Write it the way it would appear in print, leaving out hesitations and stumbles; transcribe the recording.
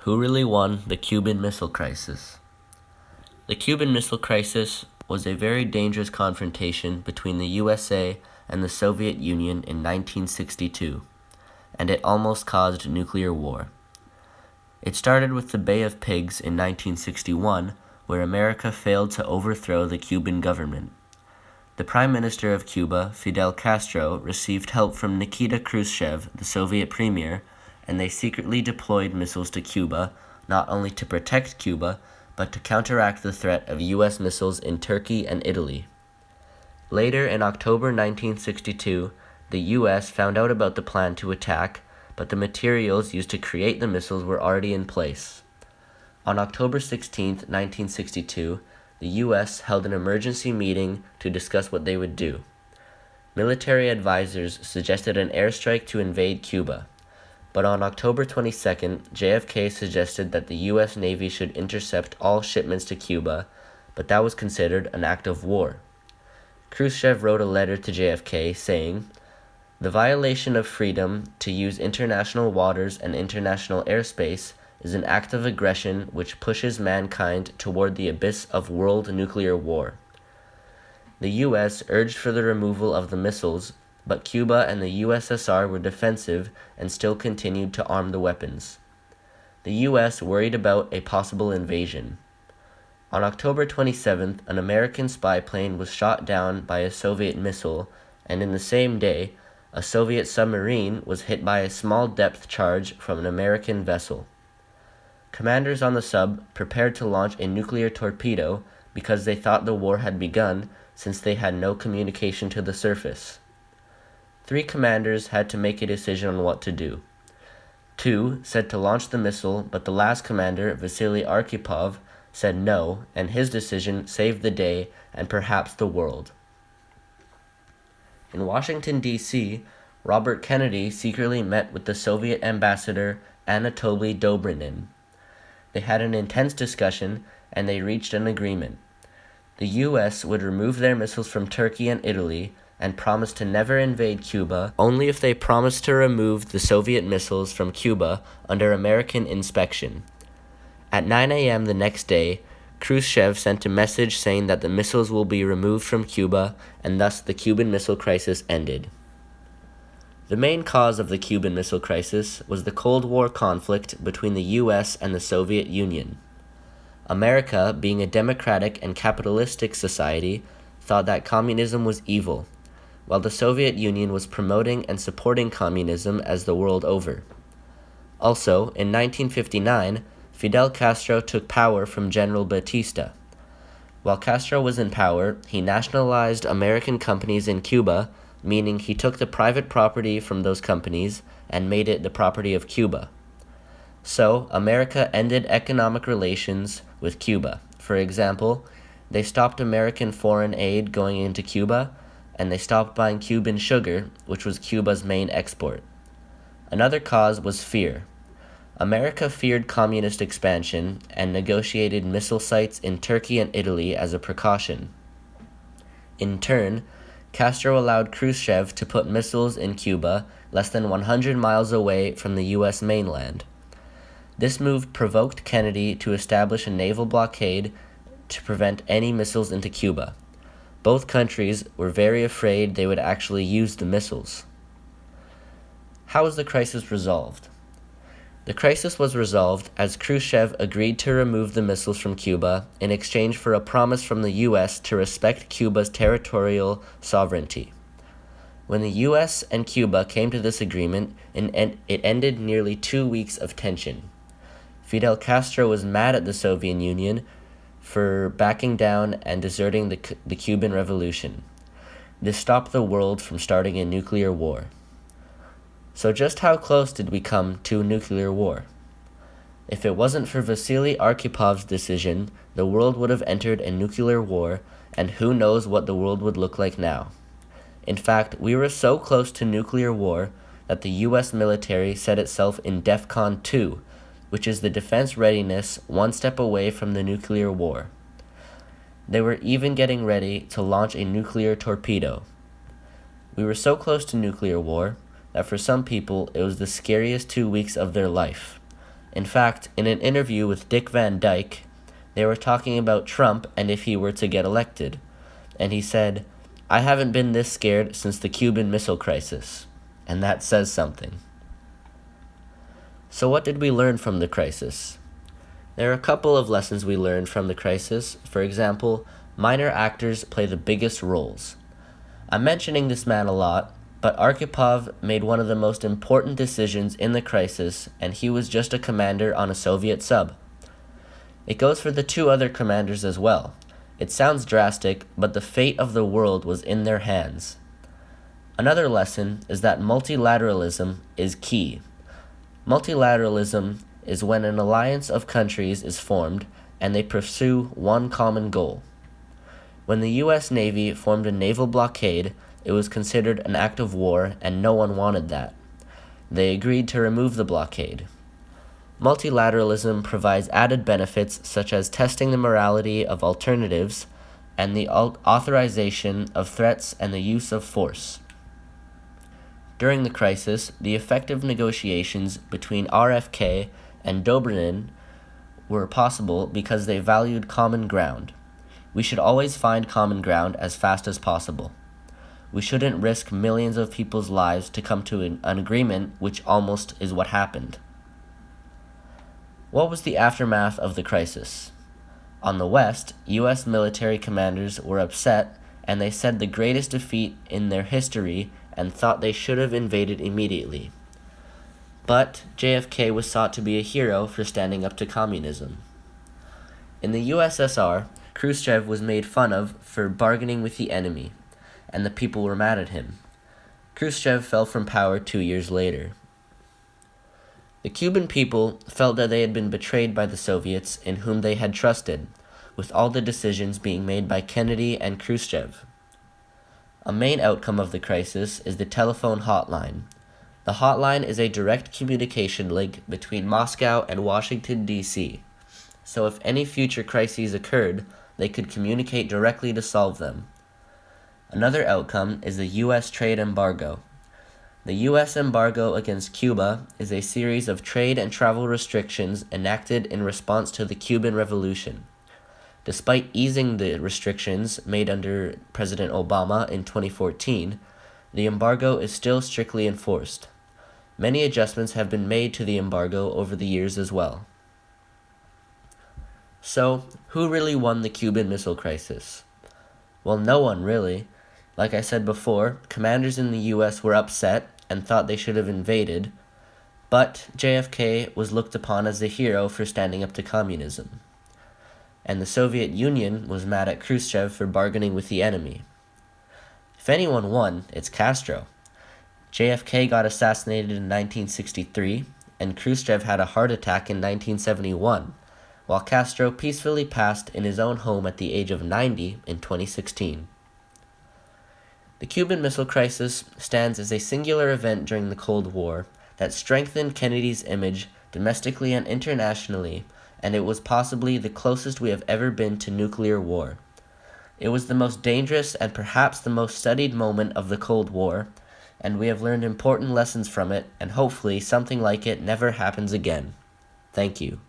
Who really won the Cuban Missile Crisis? The Cuban Missile Crisis was a very dangerous confrontation between the USA and the Soviet Union in 1962, and it almost caused nuclear war. It started with the Bay of Pigs in 1961, where America failed to overthrow the Cuban government. The Prime Minister of Cuba, Fidel Castro, received help from Nikita Khrushchev, the Soviet premier, and they secretly deployed missiles to Cuba, not only to protect Cuba, but to counteract the threat of U.S. missiles in Turkey and Italy. Later, in October 1962, the U.S. found out about the plan to attack, but the materials used to create the missiles were already in place. On October 16, 1962, the U.S. held an emergency meeting to discuss what they would do. Military advisors suggested an airstrike to invade Cuba, but on October 22nd, JFK suggested that the U.S. Navy should intercept all shipments to Cuba, but that was considered an act of war. Khrushchev wrote a letter to JFK saying, "The violation of freedom to use international waters and international airspace is an act of aggression which pushes mankind toward the abyss of world nuclear war." The U.S. urged for the removal of the missiles, but Cuba and the USSR were defensive and still continued to arm the weapons. The U.S. worried about a possible invasion. On October 27th, an American spy plane was shot down by a Soviet missile, and in the same day, a Soviet submarine was hit by a small depth charge from an American vessel. Commanders on the sub prepared to launch a nuclear torpedo because they thought the war had begun since they had no communication to the surface. 3 commanders had to make a decision on what to do. 2 said to launch the missile, but the last commander, Vasily Arkhipov, said no, and his decision saved the day and perhaps the world. In Washington, D.C., Robert Kennedy secretly met with the Soviet ambassador Anatoly Dobrinin. They had an intense discussion, and they reached an agreement. The U.S. would remove their missiles from Turkey and Italy and promised to never invade Cuba only if they promised to remove the Soviet missiles from Cuba under American inspection. At 9 a.m. the next day, Khrushchev sent a message saying that the missiles will be removed from Cuba, and thus the Cuban Missile Crisis ended. The main cause of the Cuban Missile Crisis was the Cold War conflict between the U.S. and the Soviet Union. America, being a democratic and capitalistic society, thought that communism was evil, while the Soviet Union was promoting and supporting communism as the world over. Also, in 1959, Fidel Castro took power from General Batista. While Castro was in power, he nationalized American companies in Cuba, meaning he took the private property from those companies and made it the property of Cuba. So, America ended economic relations with Cuba. For example, they stopped American foreign aid going into Cuba, and they stopped buying Cuban sugar, which was Cuba's main export. Another cause was fear. America feared communist expansion and negotiated missile sites in Turkey and Italy as a precaution. In turn, Castro allowed Khrushchev to put missiles in Cuba less than 100 miles away from the U.S. mainland. This move provoked Kennedy to establish a naval blockade to prevent any missiles into Cuba. Both countries were very afraid they would actually use the missiles. How was the crisis resolved? The crisis was resolved as Khrushchev agreed to remove the missiles from Cuba in exchange for a promise from the U.S. to respect Cuba's territorial sovereignty. When the U.S. and Cuba came to this agreement, it ended nearly 2 weeks of tension. Fidel Castro was mad at the Soviet Union for backing down and deserting the Cuban Revolution. This stopped the world from starting a nuclear war. So just how close did we come to a nuclear war? If it wasn't for Vasily Arkhipov's decision, the world would have entered a nuclear war, and who knows what the world would look like now. In fact, we were so close to nuclear war that the U.S. military set itself in DEFCON 2, which is the defense readiness one step away from the nuclear war. They were even getting ready to launch a nuclear torpedo. We were so close to nuclear war that for some people it was the scariest 2 weeks of their life. In fact, in an interview with Dick Van Dyke, they were talking about Trump and if he were to get elected. And he said, "I haven't been this scared since the Cuban Missile Crisis." And that says something. So what did we learn from the crisis? There are a couple of lessons we learned from the crisis. For example, minor actors play the biggest roles. I'm mentioning this man a lot, but Arkhipov made one of the most important decisions in the crisis, and he was just a commander on a Soviet sub. It goes for the two other commanders as well. It sounds drastic, but the fate of the world was in their hands. Another lesson is that multilateralism is key. Multilateralism is when an alliance of countries is formed and they pursue one common goal. When the U.S. Navy formed a naval blockade, it was considered an act of war and no one wanted that. They agreed to remove the blockade. Multilateralism provides added benefits such as testing the morality of alternatives and the authorization of threats and the use of force. During the crisis, the effective negotiations between RFK and Dobrynin were possible because they valued common ground. We should always find common ground as fast as possible. We shouldn't risk millions of people's lives to come to an agreement, which almost is what happened. What was the aftermath of the crisis? On the West, U.S. military commanders were upset and they said the greatest defeat in their history and thought they should have invaded immediately. But JFK was sought to be a hero for standing up to communism. In the USSR, Khrushchev was made fun of for bargaining with the enemy, and the people were mad at him. Khrushchev fell from power 2 years later. The Cuban people felt that they had been betrayed by the Soviets in whom they had trusted, with all the decisions being made by Kennedy and Khrushchev. A main outcome of the crisis is the telephone hotline. The hotline is a direct communication link between Moscow and Washington, D.C., so if any future crises occurred, they could communicate directly to solve them. Another outcome is the U.S. trade embargo. The U.S. embargo against Cuba is a series of trade and travel restrictions enacted in response to the Cuban Revolution. Despite easing the restrictions made under President Obama in 2014, the embargo is still strictly enforced. Many adjustments have been made to the embargo over the years as well. So, who really won the Cuban Missile Crisis? Well, no one really. Like I said before, commanders in the U.S. were upset and thought they should have invaded, but JFK was looked upon as the hero for standing up to communism. And the Soviet Union was mad at Khrushchev for bargaining with the enemy. If anyone won, it's Castro. JFK got assassinated in 1963, and Khrushchev had a heart attack in 1971, while Castro peacefully passed in his own home at the age of 90 in 2016. The Cuban Missile Crisis stands as a singular event during the Cold War that strengthened Kennedy's image domestically and internationally, and it was possibly the closest we have ever been to nuclear war. It was the most dangerous and perhaps the most studied moment of the Cold War, and we have learned important lessons from it, and hopefully something like it never happens again. Thank you.